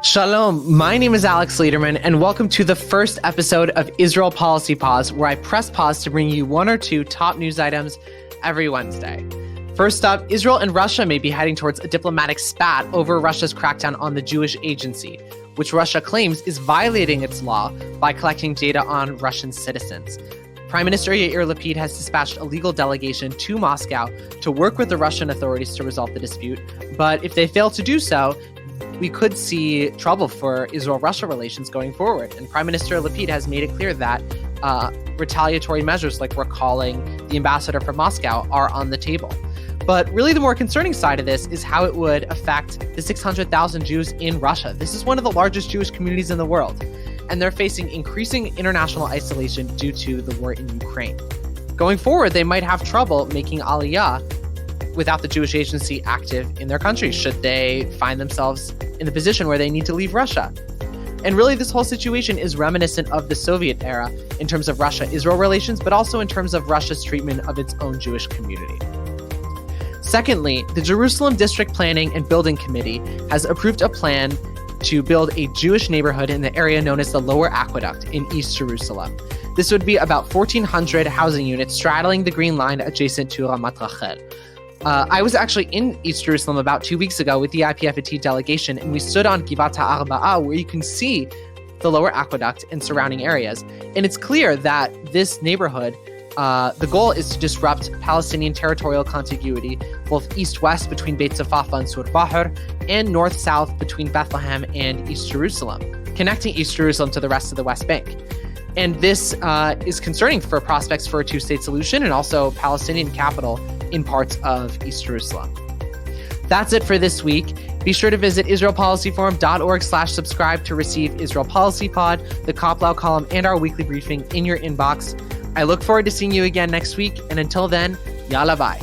Shalom, my name is Alex Lederman, and welcome to the first episode of Israel Policy Pause, where I press pause to bring you one or two top news items every Wednesday. First up, Israel and Russia may be heading towards a diplomatic spat over Russia's crackdown on the Jewish Agency, which Russia claims is violating its law by collecting data on Russian citizens. Prime Minister Yair Lapid has dispatched a legal delegation to Moscow to work with the Russian authorities to resolve the dispute, but if they fail to do so, we could see trouble for Israel-Russia relations going forward. And Prime Minister Lapid has made it clear that retaliatory measures like recalling the ambassador from Moscow are on the table. But really the more concerning side of this is how it would affect the 600,000 Jews in Russia. This is one of the largest Jewish communities in the world, and they're facing increasing international isolation due to the war in Ukraine. Going forward, they might have trouble making Aliyah without the Jewish Agency active in their country, should they find themselves in the position where they need to leave Russia. And really, this whole situation is reminiscent of the Soviet era in terms of Russia-Israel relations, but also in terms of Russia's treatment of its own Jewish community. Secondly, the Jerusalem District Planning and Building Committee has approved a plan to build a Jewish neighborhood in the area known as the Lower Aqueduct in East Jerusalem. This would be about 1,400 housing units straddling the Green Line adjacent to Ramat Rachel. I was actually in East Jerusalem about 2 weeks ago with the IPFT delegation, and we stood on Givat HaArba'a, where you can see the Lower Aqueduct and surrounding areas. And it's clear that this neighborhood, the goal is to disrupt Palestinian territorial contiguity, both east-west between Beit Zafafa and Sur Bahr, and north-south between Bethlehem and East Jerusalem, connecting East Jerusalem to the rest of the West Bank. And this is concerning for prospects for a two-state solution and also Palestinian capital in parts of East Jerusalem. That's it for this week. Be sure to visit israelpolicyforum.org/subscribe to receive Israel Policy Pod, the Koplau column, and our weekly briefing in your inbox. I look forward to seeing you again next week, and until then, yalla bye.